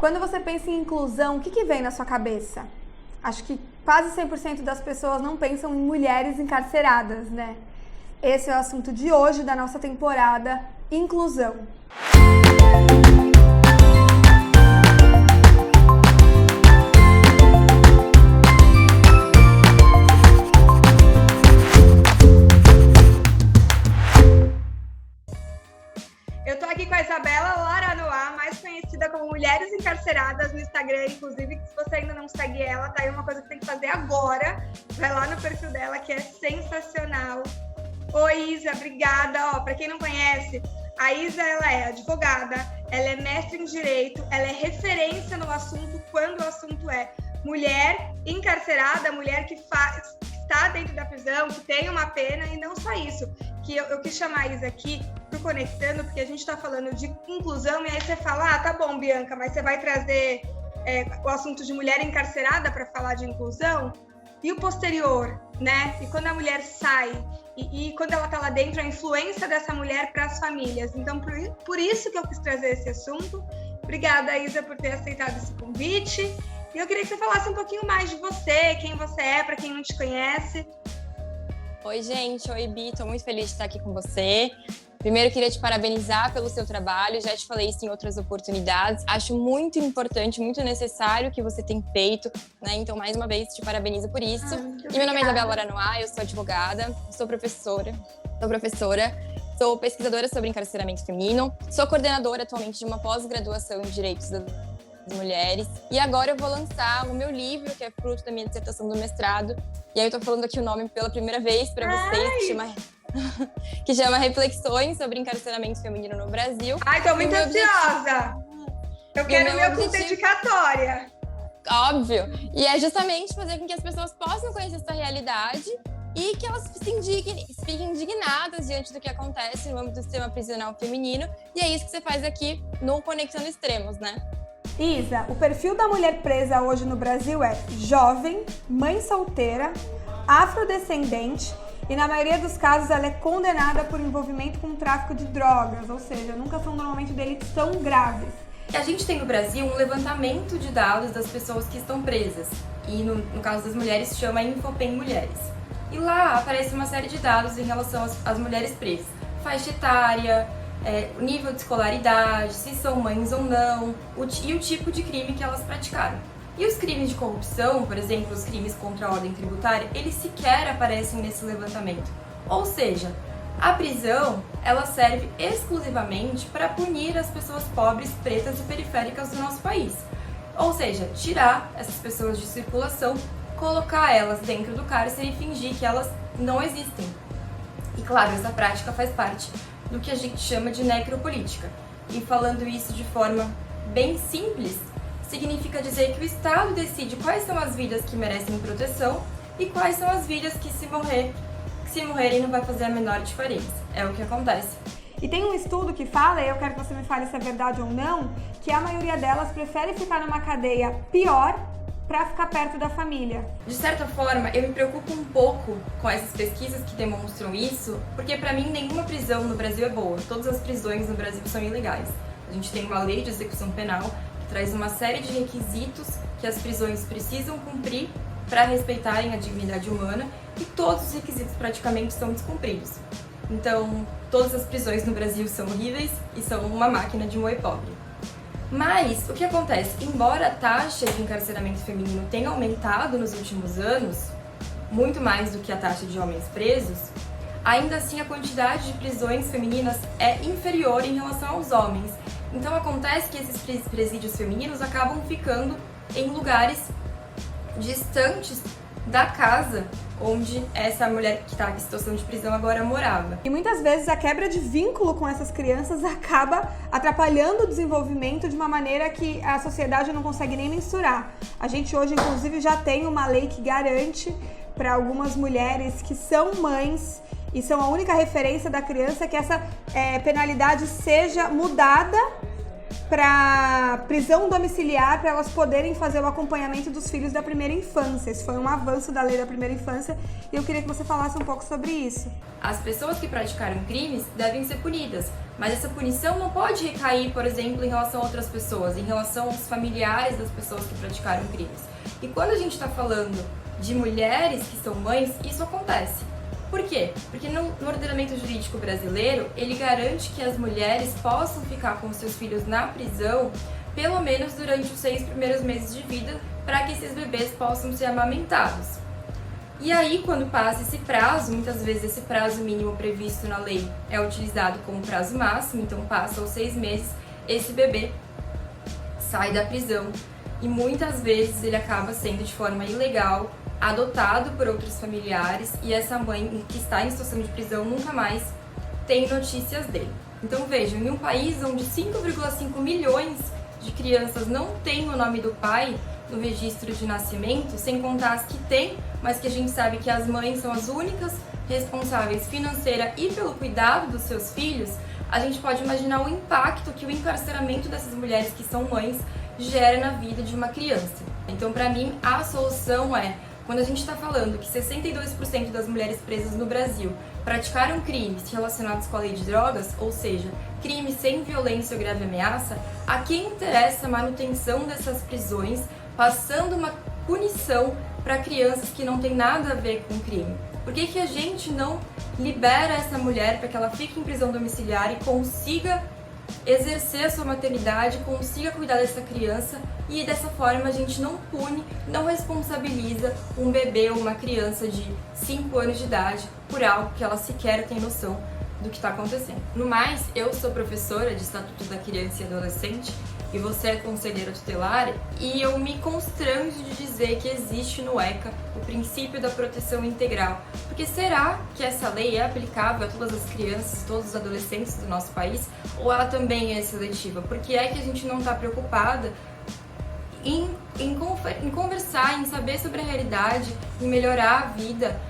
Quando você pensa em inclusão, o que vem na sua cabeça? Acho que quase 100% das pessoas não pensam em mulheres encarceradas, né? Esse é o assunto de hoje da nossa temporada Inclusão. Eu tô aqui com a Isabela Laranoá, mais conhecida como Mulheres Encarceradas no Instagram. Inclusive, se você ainda não segue ela, tá aí uma coisa que tem que fazer agora. Vai lá no perfil dela, que é sensacional. Oi, Isa, obrigada. Pra quem não conhece, a Isa, ela é advogada, ela é mestre em Direito, ela é referência no assunto quando o assunto é mulher encarcerada, mulher que está dentro da prisão, que tem uma pena, e não só isso. Que eu quis chamar a Isa aqui pro Conectando, porque a gente está falando de inclusão, e aí você fala, tá bom, Bianca, mas você vai trazer o assunto de mulher encarcerada para falar de inclusão? E o posterior, né? E quando a mulher sai, e quando ela está lá dentro, a influência dessa mulher para as famílias. Então, por isso que eu quis trazer esse assunto. Obrigada, Isa, por ter aceitado esse convite. E eu queria que você falasse um pouquinho mais de você, quem você é, para quem não te conhece. Oi, gente. Oi, Bi. Tô muito feliz de estar aqui com você. Primeiro, queria te parabenizar pelo seu trabalho. Já te falei isso em outras oportunidades. Acho muito importante, muito necessário o que você tem feito, né? Então, mais uma vez, te parabenizo por isso. E meu nome é Isabela Laranoá, eu sou advogada, sou professora, sou pesquisadora sobre encarceramento feminino, sou coordenadora atualmente de uma pós-graduação em Direitos das Mulheres. E agora eu vou lançar o meu livro, que é fruto da minha dissertação do mestrado. E aí eu tô falando aqui o nome pela primeira vez para vocês, que chama Reflexões sobre Encarceramento Feminino no Brasil. Ai, tô muito ansiosa! Eu quero meu com dedicatória. Óbvio! E é justamente fazer com que as pessoas possam conhecer essa realidade e que elas fiquem indignadas diante do que acontece no âmbito do sistema prisional feminino. E é isso que você faz aqui no Conectando Extremos, né? Isa, o perfil da mulher presa hoje no Brasil é jovem, mãe solteira, afrodescendente e, na maioria dos casos, ela é condenada por envolvimento com tráfico de drogas, ou seja, nunca são normalmente delitos tão graves. A gente tem no Brasil um levantamento de dados das pessoas que estão presas e, no caso das mulheres, chama Infopem Mulheres. E lá aparece uma série de dados em relação às mulheres presas. Faixa etária, o nível de escolaridade, se são mães ou não, e o tipo de crime que elas praticaram. E os crimes de corrupção, por exemplo, os crimes contra a ordem tributária, eles sequer aparecem nesse levantamento. Ou seja, a prisão, ela serve exclusivamente para punir as pessoas pobres, pretas e periféricas do nosso país. Ou seja, tirar essas pessoas de circulação, colocar elas dentro do cárcere e fingir que elas não existem. E claro, essa prática faz parte do que a gente chama de necropolítica. E falando isso de forma bem simples, significa dizer que o Estado decide quais são as vidas que merecem proteção e quais são as vidas que se morrerem não vai fazer a menor diferença. É o que acontece. E tem um estudo que fala, e eu quero que você me fale se é verdade ou não, que a maioria delas prefere ficar numa cadeia pior para ficar perto da família. De certa forma, eu me preocupo um pouco com essas pesquisas que demonstram isso, porque para mim nenhuma prisão no Brasil é boa. Todas as prisões no Brasil são ilegais. A gente tem uma lei de execução penal que traz uma série de requisitos que as prisões precisam cumprir para respeitarem a dignidade humana, e todos os requisitos praticamente são descumpridos. Então, todas as prisões no Brasil são horríveis e são uma máquina de moer pobre. Mas, o que acontece? Embora a taxa de encarceramento feminino tenha aumentado nos últimos anos, muito mais do que a taxa de homens presos, ainda assim a quantidade de prisões femininas é inferior em relação aos homens. Então acontece que esses presídios femininos acabam ficando em lugares distantes da casa onde essa mulher que está em situação de prisão agora morava. E muitas vezes a quebra de vínculo com essas crianças acaba atrapalhando o desenvolvimento de uma maneira que a sociedade não consegue nem mensurar. A gente hoje, inclusive, já tem uma lei que garante para algumas mulheres que são mães e são a única referência da criança que essa penalidade seja mudada para prisão domiciliar, para elas poderem fazer o acompanhamento dos filhos da primeira infância. Esse foi um avanço da lei da primeira infância e eu queria que você falasse um pouco sobre isso. As pessoas que praticaram crimes devem ser punidas, Mas essa punição não pode recair, por exemplo, em relação a outras pessoas, em relação aos familiares das pessoas que praticaram crimes. E quando a gente está falando de mulheres que são mães, isso acontece. Por quê? Porque no ordenamento jurídico brasileiro, ele garante que as mulheres possam ficar com seus filhos na prisão pelo menos durante os 6 primeiros meses de vida, para que esses bebês possam ser amamentados. E aí, quando passa esse prazo, muitas vezes esse prazo mínimo previsto na lei é utilizado como prazo máximo, então passa os 6 meses, esse bebê sai da prisão e muitas vezes ele acaba sendo de forma ilegal adotado por outros familiares e essa mãe que está em situação de prisão nunca mais tem notícias dele. Então vejam, em um país onde 5,5 milhões de crianças não têm o nome do pai no registro de nascimento, sem contar as que têm, mas que a gente sabe que as mães são as únicas responsáveis financeira e pelo cuidado dos seus filhos, a gente pode imaginar o impacto que o encarceramento dessas mulheres que são mães gera na vida de uma criança. Então, para mim, a solução é, quando a gente está falando que 62% das mulheres presas no Brasil praticaram crimes relacionados com a lei de drogas, ou seja, crimes sem violência ou grave ameaça, a quem interessa a manutenção dessas prisões, passando uma punição para crianças que não tem nada a ver com o crime? Por que a gente não libera essa mulher para que ela fique em prisão domiciliar e consiga exercer a sua maternidade, consiga cuidar dessa criança e dessa forma a gente não pune, não responsabiliza um bebê ou uma criança de 5 anos de idade por algo que ela sequer tem noção do que está acontecendo. No mais, eu sou professora de Estatuto da Criança e Adolescente e você é conselheira tutelar e eu me constranjo de dizer que existe no ECA o princípio da proteção integral. Porque será que essa lei é aplicável a todas as crianças, todos os adolescentes do nosso país ou ela também é seletiva? Por que é que a gente não está preocupada em conversar, em saber sobre a realidade, em melhorar a vida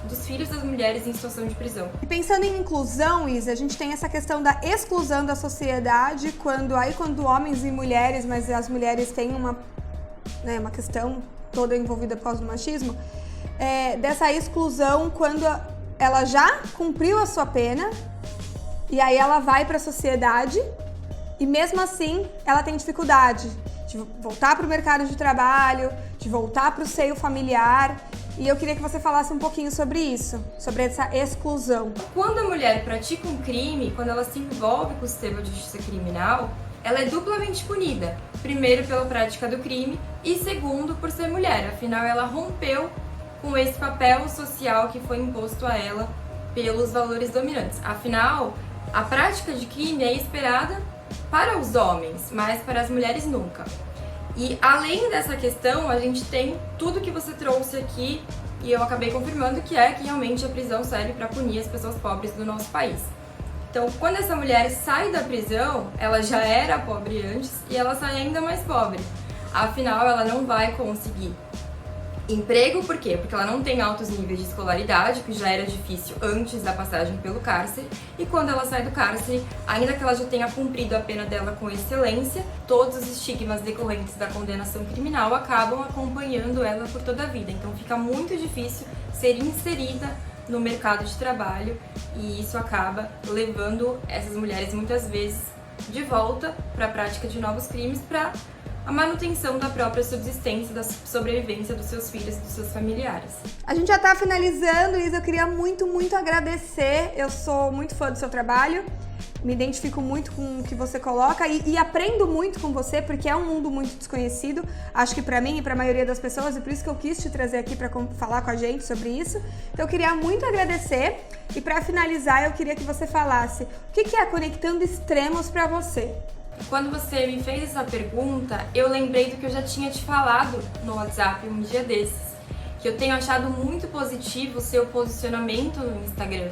dos filhos das mulheres em situação de prisão? E pensando em inclusão, Isa, a gente tem essa questão da exclusão da sociedade, quando homens e mulheres, mas as mulheres têm uma questão toda envolvida por causa do machismo, dessa exclusão quando ela já cumpriu a sua pena e aí ela vai para a sociedade e mesmo assim ela tem dificuldade de voltar para o mercado de trabalho, de voltar para o seio familiar. E eu queria que você falasse um pouquinho sobre isso, sobre essa exclusão. Quando a mulher pratica um crime, quando ela se envolve com o sistema de justiça criminal, ela é duplamente punida. Primeiro, pela prática do crime e segundo, por ser mulher. Afinal, ela rompeu com esse papel social que foi imposto a ela pelos valores dominantes. Afinal, a prática de crime é esperada para os homens, mas para as mulheres nunca. E além dessa questão, a gente tem tudo que você trouxe aqui e eu acabei confirmando que realmente a prisão serve para punir as pessoas pobres do nosso país. Então, quando essa mulher sai da prisão, ela já era pobre antes e ela sai ainda mais pobre. Afinal, ela não vai conseguir emprego, por quê? Porque ela não tem altos níveis de escolaridade, que já era difícil antes da passagem pelo cárcere, e quando ela sai do cárcere, ainda que ela já tenha cumprido a pena dela com excelência, todos os estigmas decorrentes da condenação criminal acabam acompanhando ela por toda a vida. Então fica muito difícil ser inserida no mercado de trabalho e isso acaba levando essas mulheres muitas vezes de volta para a prática de novos crimes, para a manutenção da própria subsistência, da sobrevivência dos seus filhos e dos seus familiares. A gente já tá finalizando, Isa, eu queria muito agradecer. Eu sou muito fã do seu trabalho, me identifico muito com o que você coloca e aprendo muito com você, porque é um mundo muito desconhecido, acho que pra mim e pra maioria das pessoas, e por isso que eu quis te trazer aqui pra falar com a gente sobre isso. Então eu queria muito agradecer e pra finalizar eu queria que você falasse o que é Conectando Extremos pra você. Quando você me fez essa pergunta, eu lembrei do que eu já tinha te falado no WhatsApp um dia desses, que eu tenho achado muito positivo o seu posicionamento no Instagram,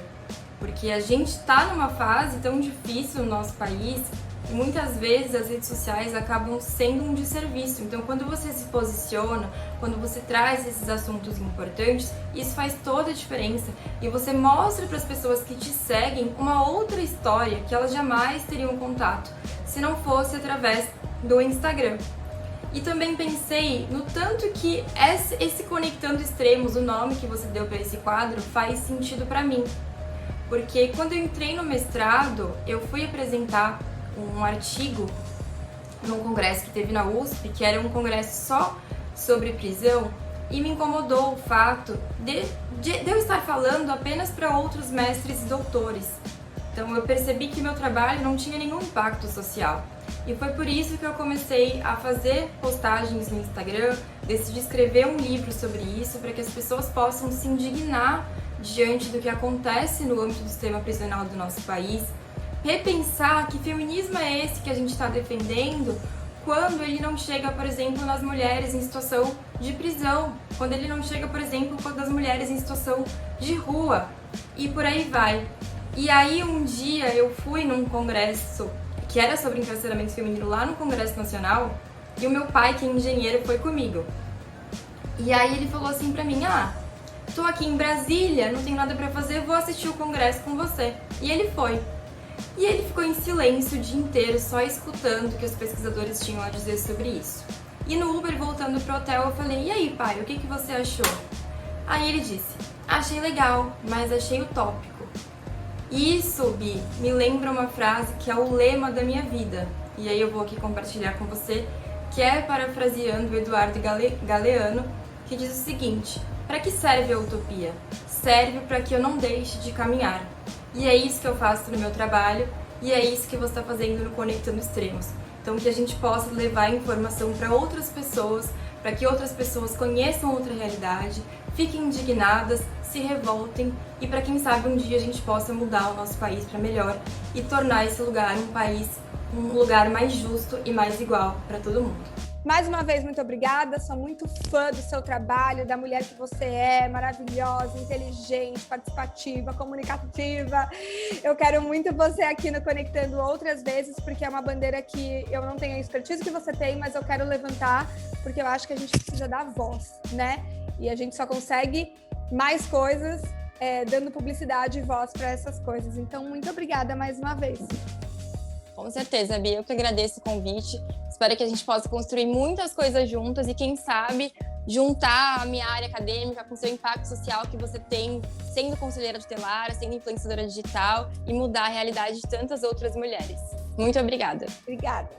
porque a gente está numa fase tão difícil no nosso país e muitas vezes as redes sociais acabam sendo um desserviço. Então, quando você se posiciona, quando você traz esses assuntos importantes, isso faz toda a diferença e você mostra para as pessoas que te seguem uma outra história que elas jamais teriam contato se não fosse através do Instagram. E também pensei no tanto que esse Conectando Extremos, o nome que você deu para esse quadro, faz sentido para mim. porque quando eu entrei no mestrado, eu fui apresentar um artigo num congresso que teve na USP, que era um congresso só sobre prisão, e me incomodou o fato de eu estar falando apenas para outros mestres e doutores. Então eu percebi que meu trabalho não tinha nenhum impacto social. E foi por isso que eu comecei a fazer postagens no Instagram, decidi escrever um livro sobre isso, para que as pessoas possam se indignar diante do que acontece no âmbito do sistema prisional do nosso país, repensar que feminismo é esse que a gente está defendendo quando ele não chega, por exemplo, nas mulheres em situação de prisão, quando ele não chega, por exemplo, das mulheres em situação de rua, e por aí vai. E aí um dia eu fui num congresso que era sobre encarceramento feminino lá no Congresso Nacional, e o meu pai, que é engenheiro, foi comigo. E aí ele falou assim pra mim, tô aqui em Brasília, não tenho nada pra fazer, vou assistir o congresso com você. E ele foi. E ele ficou em silêncio o dia inteiro, só escutando o que os pesquisadores tinham a dizer sobre isso. E no Uber, voltando pro hotel, eu falei, e aí, pai, o que você achou? Aí ele disse, achei legal, mas achei utópico. E isso, Bi, me lembra uma frase que é o lema da minha vida. E aí eu vou aqui compartilhar com você, que é parafraseando o Eduardo Galeano, que diz o seguinte, para que serve a utopia? Serve para que eu não deixe de caminhar. E é isso que eu faço no meu trabalho, e é isso que você está fazendo no Conectando Extremos. Então, que a gente possa levar informação para outras pessoas, para que outras pessoas conheçam outra realidade, fiquem indignadas, se revoltem, e para quem sabe um dia a gente possa mudar o nosso país para melhor e tornar esse lugar um lugar mais justo e mais igual para todo mundo. Mais uma vez, muito obrigada. Sou muito fã do seu trabalho, da mulher que você é, maravilhosa, inteligente, participativa, comunicativa. Eu quero muito você aqui no Conectando outras vezes, porque é uma bandeira que eu não tenho a expertise que você tem, mas eu quero levantar, porque eu acho que a gente precisa dar voz, né? E a gente só consegue mais coisas dando publicidade e voz para essas coisas. Então, muito obrigada mais uma vez. Com certeza, Bia. Eu que agradeço o convite. Espero que a gente possa construir muitas coisas juntas e, quem sabe, juntar a minha área acadêmica com o seu impacto social que você tem sendo conselheira tutelar, sendo influenciadora digital e mudar a realidade de tantas outras mulheres. Muito obrigada. Obrigada.